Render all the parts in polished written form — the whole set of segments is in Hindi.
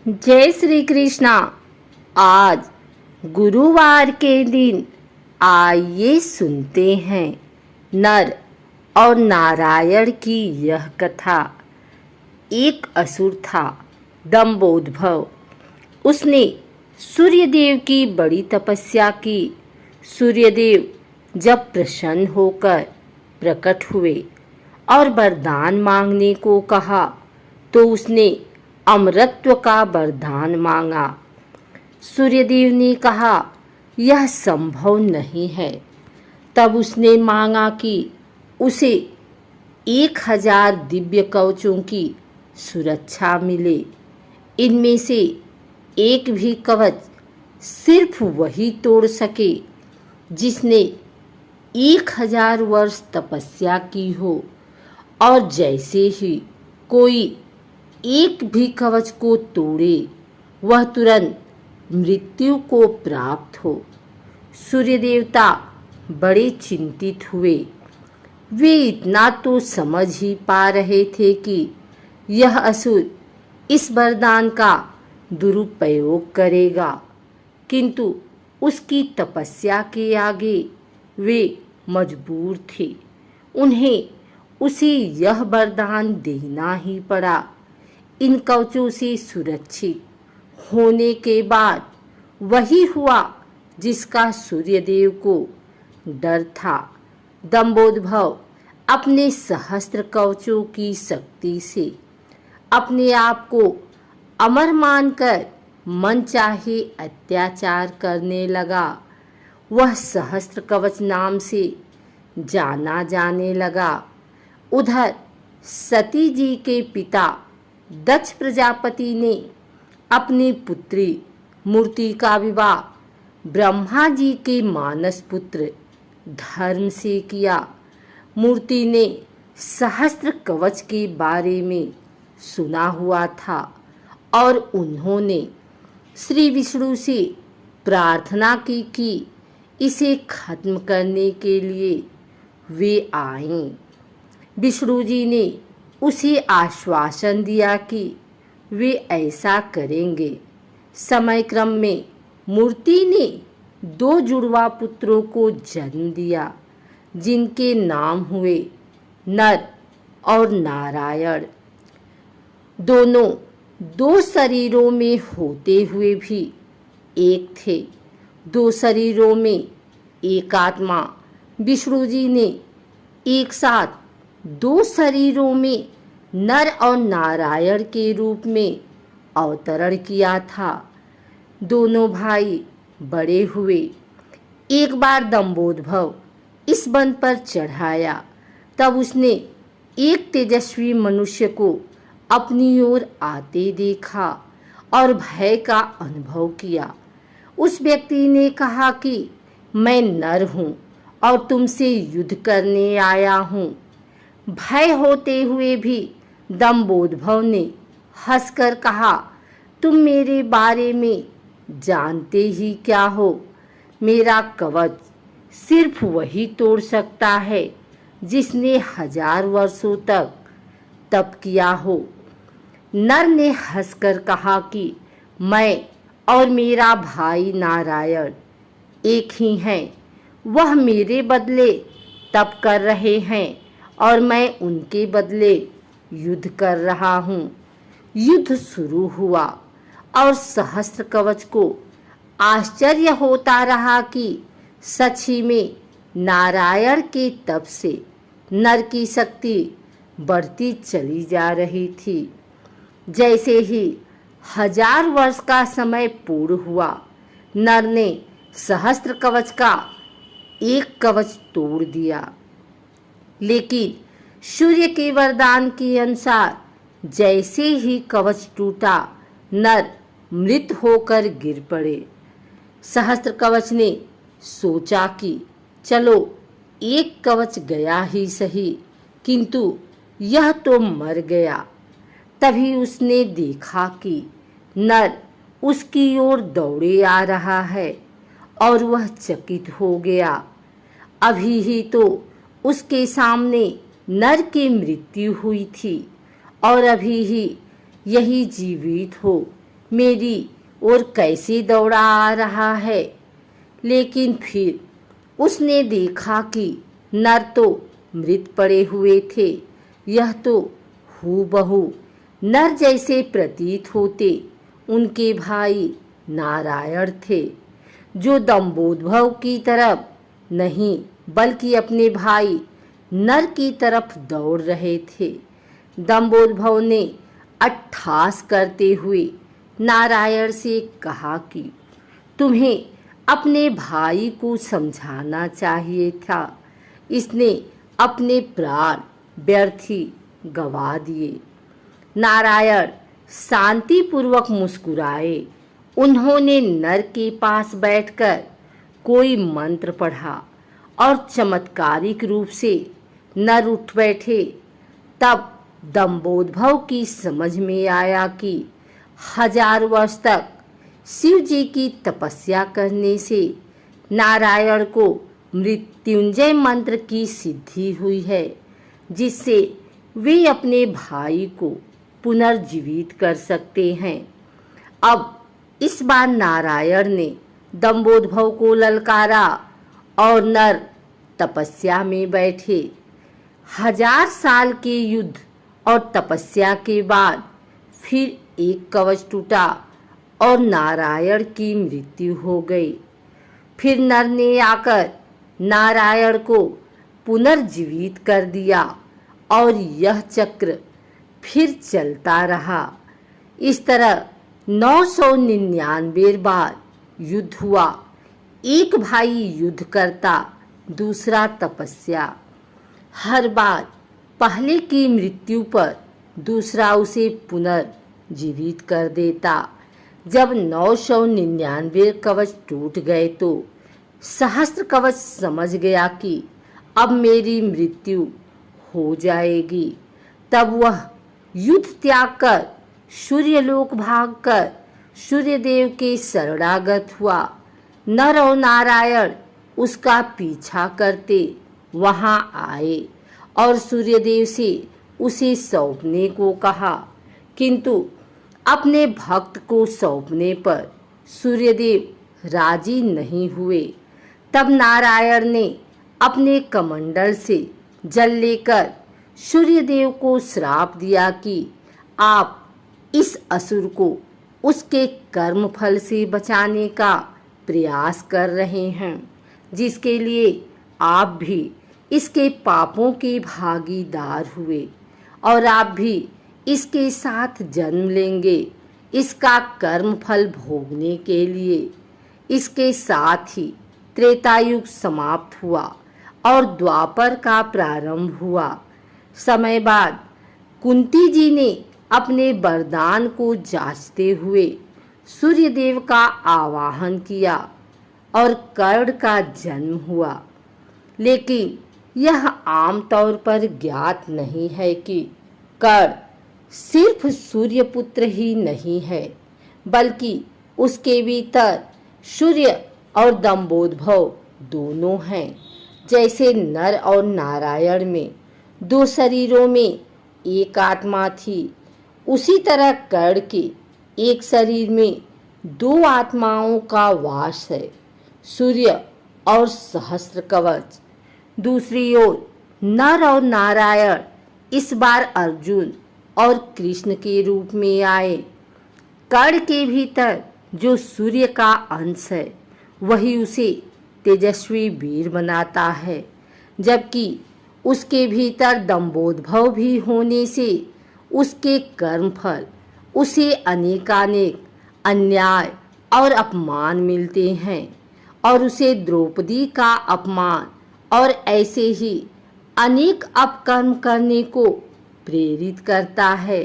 जय श्री कृष्णा। आज गुरुवार के दिन आइए सुनते हैं नर और नारायण की यह कथा। एक असुर था, दंभोदभव। उसने सूर्यदेव की बड़ी तपस्या की। सूर्यदेव जब प्रसन्न होकर प्रकट हुए और वरदान मांगने को कहा तो उसने अमरत्व का वरदान मांगा। सूर्यदेव ने कहा यह संभव नहीं है। तब उसने मांगा कि उसे 1000 दिव्य कवचों की सुरक्षा मिले। इनमें से एक भी कवच सिर्फ वही तोड़ सके जिसने 1000 वर्ष तपस्या की हो, और जैसे ही कोई एक भी कवच को तोड़े वह तुरंत मृत्यु को प्राप्त हो। सूर्य देवता बड़े चिंतित हुए। वे इतना तो समझ ही पा रहे थे कि यह असुर इस वरदान का दुरुपयोग करेगा, किंतु उसकी तपस्या के आगे वे मजबूर थे। उन्हें उसे यह वरदान देना ही पड़ा। इन कवचों से सुरक्षित होने के बाद वही हुआ जिसका सूर्यदेव को डर था। दंभोदभव अपने सहस्त्र कवचों की शक्ति से अपने आप को अमर मानकर मन चाहे अत्याचार करने लगा। वह सहस्त्र कवच नाम से जाना जाने लगा। उधर सती जी के पिता दक्ष प्रजापति ने अपनी पुत्री मूर्ति का विवाह ब्रह्मा जी के मानस पुत्र धर्म से किया। मूर्ति ने सहस्त्र कवच के बारे में सुना हुआ था और उन्होंने श्री विष्णु से प्रार्थना की कि इसे खत्म करने के लिए वे आएं। विष्णु जी ने उसे आश्वासन दिया कि वे ऐसा करेंगे। समय क्रम में मूर्ति ने 2 जुड़वा पुत्रों को जन्म दिया, जिनके नाम हुए नर और नारायण। दोनों 2 शरीरों में होते हुए भी एक थे। 2 शरीरों में एक आत्मा। विष्णु जी ने एक साथ 2 शरीरों में नर और नारायण के रूप में अवतरण किया था। दोनों भाई बड़े हुए। एक बार दंभोदभव इस वन पर चढ़ाया। तब उसने एक तेजस्वी मनुष्य को अपनी ओर आते देखा और भय का अनुभव किया। उस व्यक्ति ने कहा कि मैं नर हूँ और तुमसे युद्ध करने आया हूँ। भय होते हुए भी दंभोदभव ने हंसकर कहा, तुम मेरे बारे में जानते ही क्या हो? मेरा कवच सिर्फ वही तोड़ सकता है जिसने 1000 वर्षों तक तप किया हो। नर ने हंसकर कहा कि मैं और मेरा भाई नारायण एक ही हैं। वह मेरे बदले तप कर रहे हैं और मैं उनके बदले युद्ध कर रहा हूँ। युद्ध शुरू हुआ और सहस्त्र कवच को आश्चर्य होता रहा कि सच ही में नारायण के तप से नर की शक्ति बढ़ती चली जा रही थी। जैसे ही 1000 वर्ष का समय पूर्ण हुआ, नर ने सहस्त्र कवच का एक कवच तोड़ दिया, लेकिन सूर्य के वरदान के अनुसार जैसे ही कवच टूटा, नर मृत होकर गिर पड़े। सहस्त्र कवच ने सोचा कि चलो एक कवच गया ही सही, किंतु यह तो मर गया। तभी उसने देखा कि नर उसकी ओर दौड़े आ रहा है और वह चकित हो गया। अभी ही तो उसके सामने नर की मृत्यु हुई थी और अभी ही यही जीवित हो मेरी ओर कैसे दौड़ा आ रहा है। लेकिन फिर उसने देखा कि नर तो मृत पड़े हुए थे। यह तो हूबहू नर जैसे प्रतीत होते उनके भाई नारायण थे, जो दंभोद्भव की तरफ नहीं बल्कि अपने भाई नर की तरफ दौड़ रहे थे। दंभोद्भव ने अट्टहास करते हुए नारायण से कहा कि तुम्हें अपने भाई को समझाना चाहिए था, इसने अपने प्राण व्यर्थ ही गवा दिए। नारायण शांतिपूर्वक मुस्कुराए। उन्होंने नर के पास बैठकर कोई मंत्र पढ़ा और चमत्कारिक रूप से नर उठ बैठे। तब दंभोद्भव की समझ में आया कि 1000 वर्ष तक शिव जी की तपस्या करने से नारायण को मृत्युंजय मंत्र की सिद्धि हुई है, जिससे वे अपने भाई को पुनर्जीवित कर सकते हैं। अब इस बार नारायण ने दंभोद्भव को ललकारा और नर तपस्या में बैठे। 1000 साल के युद्ध और तपस्या के बाद फिर एक कवच टूटा और नारायण की मृत्यु हो गई। फिर नर ने आकर नारायण को पुनर्जीवित कर दिया और यह चक्र फिर चलता रहा। इस तरह 999 बार युद्ध हुआ। एक भाई युद्ध करता, दूसरा तपस्या। हर बार पहले की मृत्यु पर दूसरा उसे पुनर्जीवित कर देता। जब 999 कवच टूट गए तो सहस्त्र कवच समझ गया कि अब मेरी मृत्यु हो जाएगी। तब वह युद्ध त्याग कर सूर्यलोक भागकर सूर्यदेव के शरणागत हुआ। नर और नारायण उसका पीछा करते वहां आए और सूर्यदेव से उसे सौंपने को कहा, किंतु अपने भक्त को सौंपने पर सूर्यदेव राजी नहीं हुए। तब नारायण ने अपने कमंडल से जल लेकर सूर्यदेव को श्राप दिया कि आप इस असुर को उसके कर्म फल से बचाने का प्रयास कर रहे हैं, जिसके लिए आप भी इसके पापों के भागीदार हुए और आप भी इसके साथ जन्म लेंगे इसका कर्म फल भोगने के लिए। इसके साथ ही त्रेतायुग समाप्त हुआ और द्वापर का प्रारंभ हुआ। समय बाद कुंती जी ने अपने वरदान को जांचते हुए सूर्यदेव का आवाहन किया और कर्ण का जन्म हुआ। लेकिन यह आमतौर पर ज्ञात नहीं है कि कर्ण सिर्फ सूर्यपुत्र ही नहीं है, बल्कि उसके भीतर सूर्य और दंभोद्भव दोनों हैं। जैसे नर और नारायण में 2 शरीरों में एक आत्मा थी, उसी तरह कर्ण के एक शरीर में 2 आत्माओं का वास है, सूर्य और सहस्त्र कवच। दूसरी ओर नर और नारायण इस बार अर्जुन और कृष्ण के रूप में आए। कर्ण के भीतर जो सूर्य का अंश है वही उसे तेजस्वी वीर बनाता है, जबकि उसके भीतर दंभोद्भव भी होने से उसके कर्मफल उसे अनेकानेक अन्याय और अपमान मिलते हैं और उसे द्रौपदी का अपमान और ऐसे ही अनेक अपकर्म करने को प्रेरित करता है।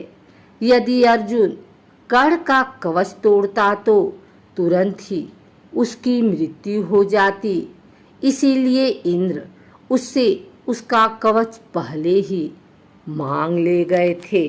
यदि अर्जुन कर्ण का कवच तोड़ता तो तुरंत ही उसकी मृत्यु हो जाती, इसीलिए इंद्र उससे उसका कवच पहले ही मांग ले गए थे।